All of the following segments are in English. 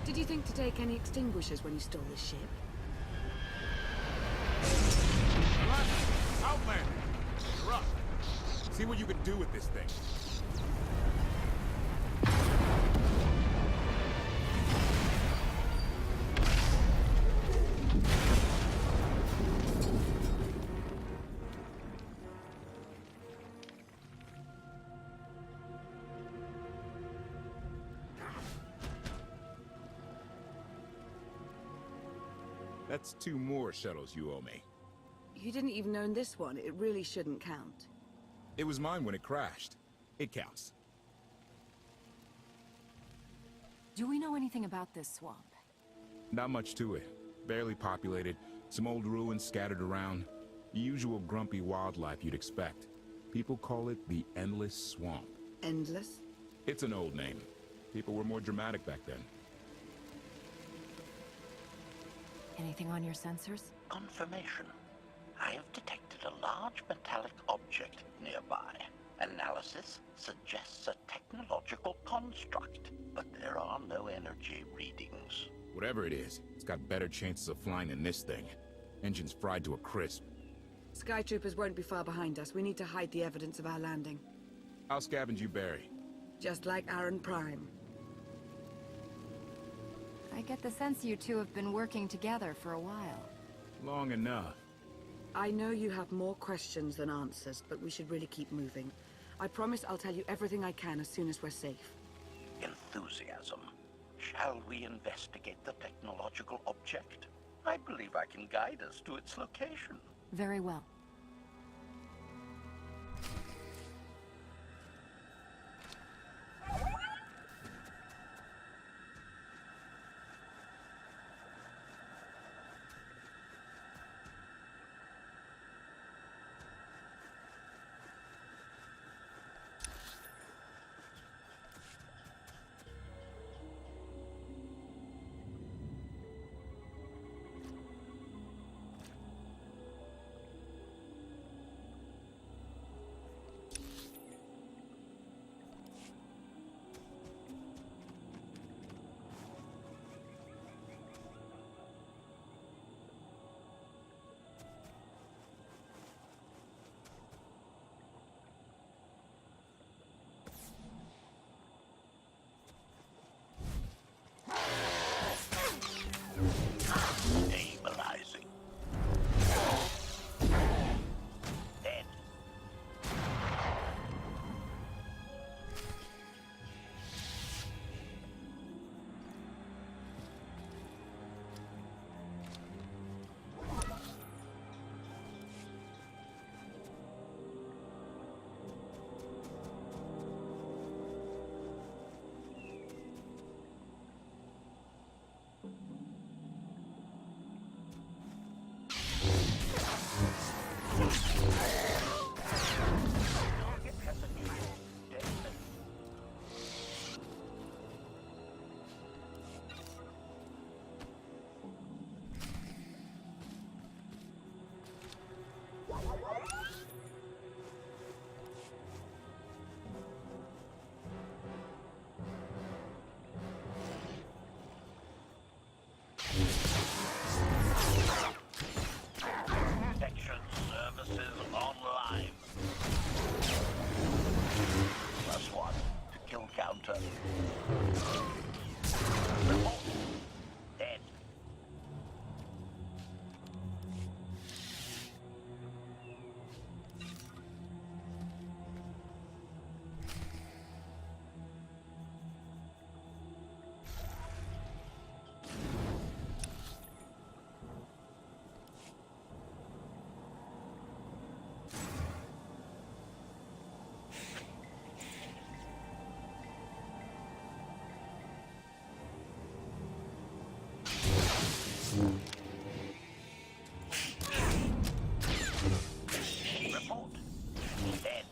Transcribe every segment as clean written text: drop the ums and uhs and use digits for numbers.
Did you think to take any extinguishers when you stole this ship? Outlander! You're up. See what you can do with this thing. That's 2 more shuttles you owe me. You didn't even own this one. It really shouldn't count. It was mine when it crashed. It counts. Do we know anything about this swamp? Not much to it. Barely populated, some old ruins scattered around. The usual grumpy wildlife you'd expect. People call it the Endless Swamp. Endless? It's an old name. People were more dramatic back then. Anything on your sensors? Confirmation. I have detected a large metallic object nearby. Analysis suggests a technological construct, but there are no energy readings. Whatever it is, it's got better chances of flying than this thing. Engine's fried to a crisp. Skytroopers won't be far behind us. We need to hide the evidence of our landing. I'll scavenge you, Barry. Just like Aaron Prime. I get the sense you two have been working together for a while. Long enough. I know you have more questions than answers, but we should really keep moving. I promise I'll tell you everything I can as soon as we're safe. Enthusiasm. Shall we investigate the technological object? I believe I can guide us to its location. Very well. Stabilizing. Dead. Protection services online. +1 to kill counter. Report. Dead. Report. Dead.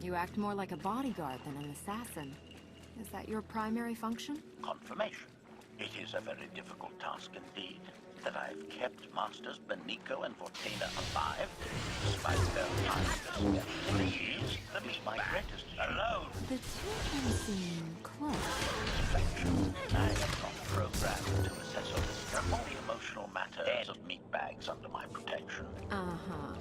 You act more like a bodyguard than an assassin. Is that your primary function? Confirmation. It is a very difficult task indeed. that I've kept Masters Beniko and Vortina alive, despite their tireless efforts. Please, is my greatest alone. The two of them seem close. Reflection. I am not programmed to assess or discuss only emotional matters of meat bags under my protection. Uh-huh.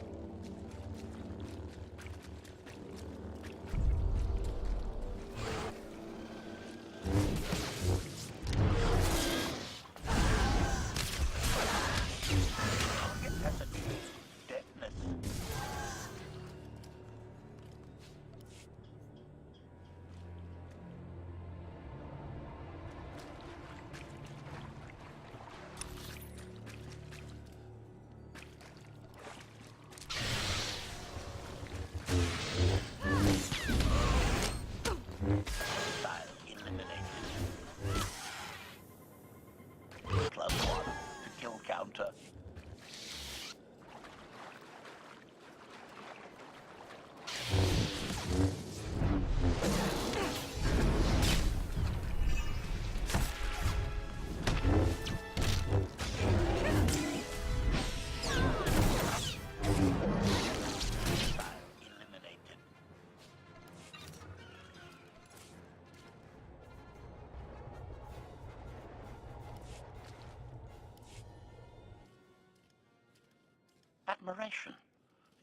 Admiration.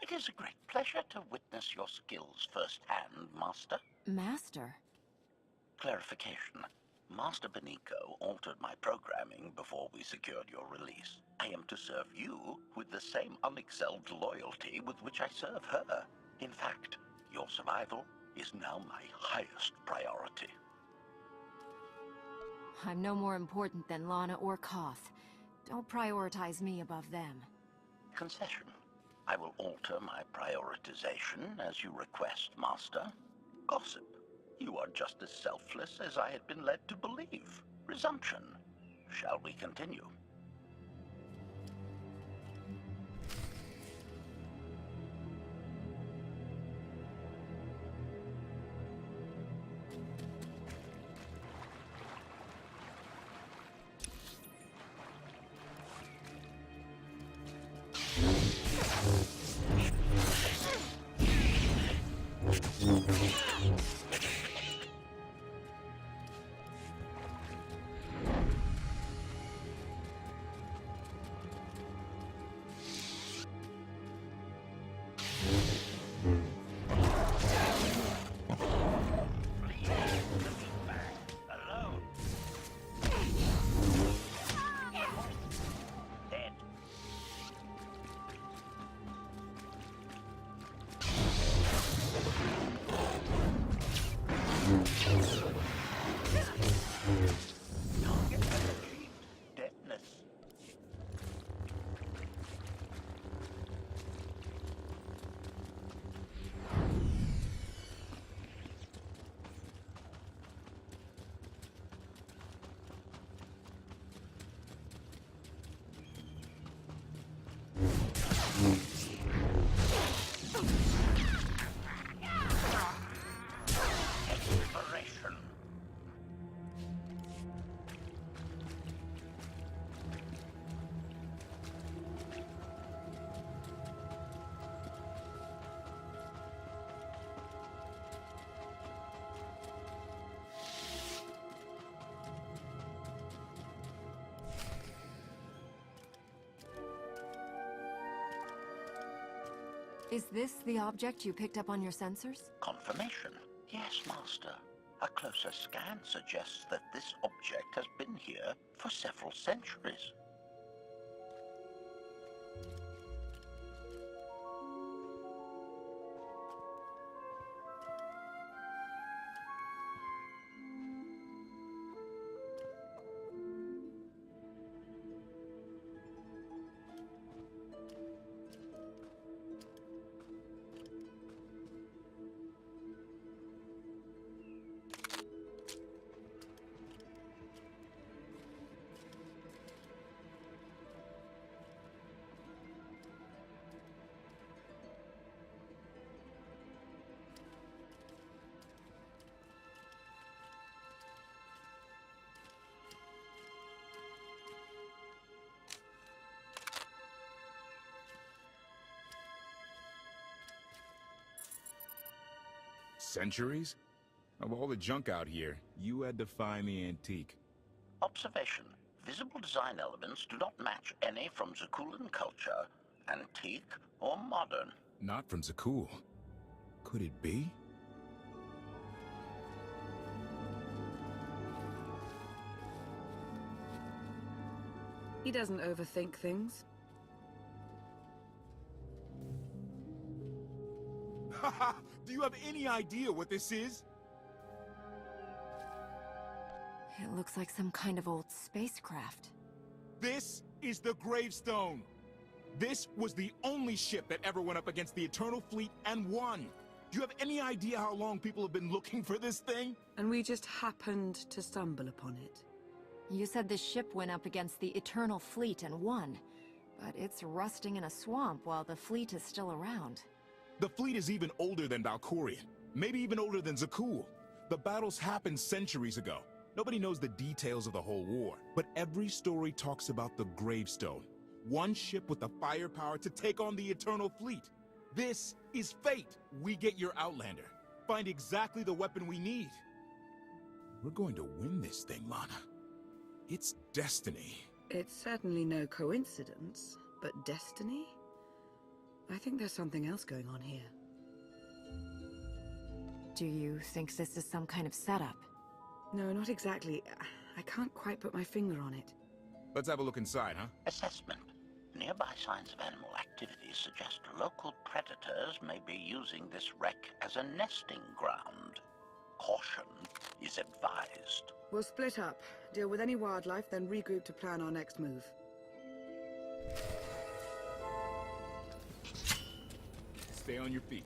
It is a great pleasure to witness your skills firsthand, Master. Master? Clarification. Master Beniko altered my programming before we secured your release. I am to serve you with the same unexcelled loyalty with which I serve her. In fact, your survival is now my highest priority. I'm no more important than Lana or KotFE. Don't prioritize me above them. Concession. I will alter my prioritization as you request, Master. Gossip. You are just as selfless as I had been led to believe. Resumption. Shall we continue? Is this the object you picked up on your sensors? Confirmation. Yes, Master. A closer scan suggests that this object has been here for several centuries. Centuries? Of all the junk out here, you had to find the antique. Observation. Visible design elements do not match any from Zakuulan culture, antique or modern. Not from Zakuul. Could it be? He doesn't overthink things. Haha! Do you have any idea what this is? It looks like some kind of old spacecraft. This is the Gravestone! This was the only ship that ever went up against the Eternal Fleet and won! Do you have any idea how long people have been looking for this thing? And we just happened to stumble upon it. You said the ship went up against the Eternal Fleet and won, but it's rusting in a swamp while the fleet is still around. The fleet is even older than Valkorion, maybe even older than Zakuul. The battles happened centuries ago. Nobody knows the details of the whole war, but every story talks about the Gravestone. One ship with the firepower to take on the Eternal Fleet. This is fate. We get your Outlander. Find exactly the weapon we need. We're going to win this thing, Lana. It's destiny. It's certainly no coincidence, but destiny? I think there's something else going on here. Do you think this is some kind of setup? No, not exactly. I can't quite put my finger on it. Let's have a look inside, huh? Assessment. Nearby signs of animal activity suggest local predators may be using this wreck as a nesting ground. Caution is advised. We'll split up, deal with any wildlife, then regroup to plan our next move. Stay on your feet.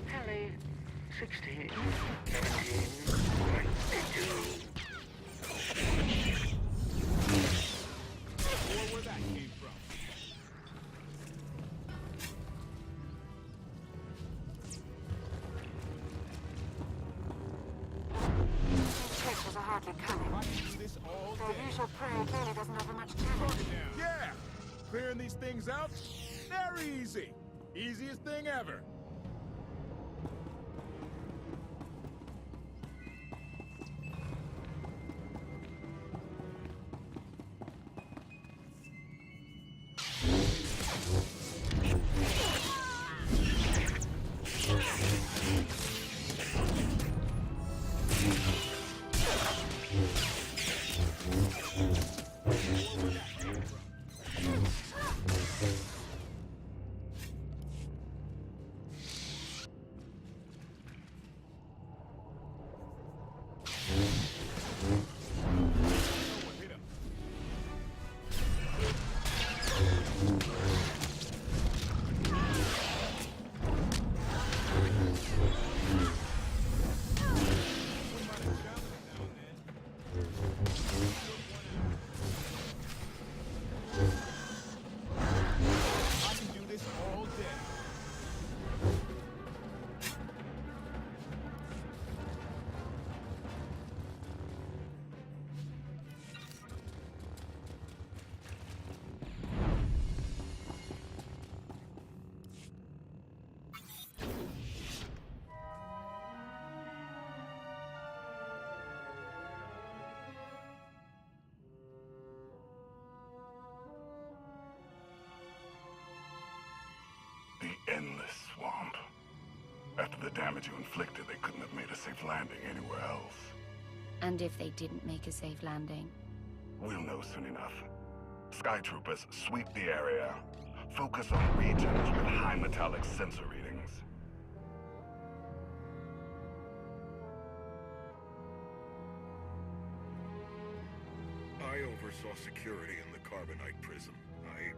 Kelly, 16, 17, 22. Where that came from. Chase was hardly coming. I can do this all Their day. usual prey clearly doesn't offer much challenge. Yeah! Clearing these things out? Very easy. Easiest thing ever. The endless swamp. After the damage you inflicted, they couldn't have made a safe landing anywhere else. And if they didn't make a safe landing? We'll know soon enough. Skytroopers, sweep the area. Focus on regions with high metallic sensor readings. I oversaw security in the Carbonite prison. I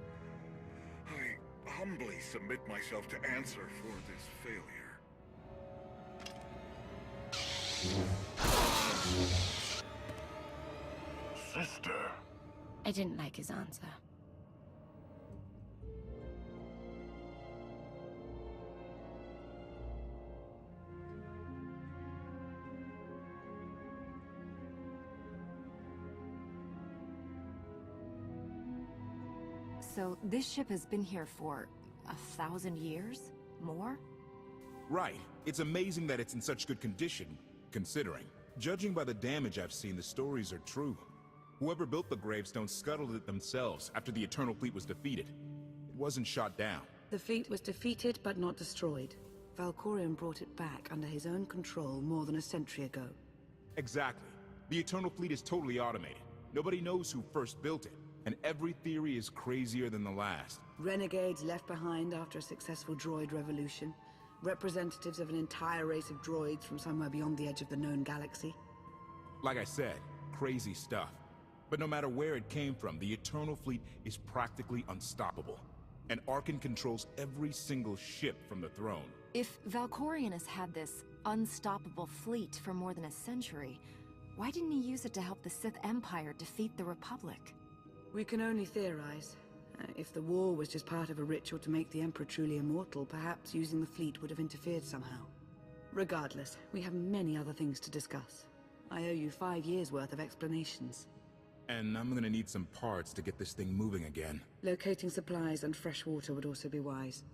humbly submit myself to answer for this failure. Sister. I didn't like his answer. So this ship has been here for 1,000 years? More? Right. It's amazing that it's in such good condition, considering. Judging by the damage I've seen, the stories are true. Whoever built the Gravestone scuttled it themselves after the Eternal Fleet was defeated. It wasn't shot down. The fleet was defeated but not destroyed. Valkorion brought it back under his own control more than a century ago. Exactly. The Eternal Fleet is totally automated. Nobody knows who first built it, and every theory is crazier than the last. Renegades left behind after a successful droid revolution. Representatives of an entire race of droids from somewhere beyond the edge of the known galaxy. Like I said, crazy stuff. But no matter where it came from, the Eternal Fleet is practically unstoppable. And Arkan controls every single ship from the throne. If Valkorion has had this unstoppable fleet for more than a century, why didn't he use it to help the Sith Empire defeat the Republic? We can only theorize. If the war was just part of a ritual to make the Emperor truly immortal, perhaps using the fleet would have interfered somehow. Regardless, we have many other things to discuss. I owe you 5 years' worth of explanations. And I'm gonna need some parts to get this thing moving again. Locating supplies and fresh water would also be wise.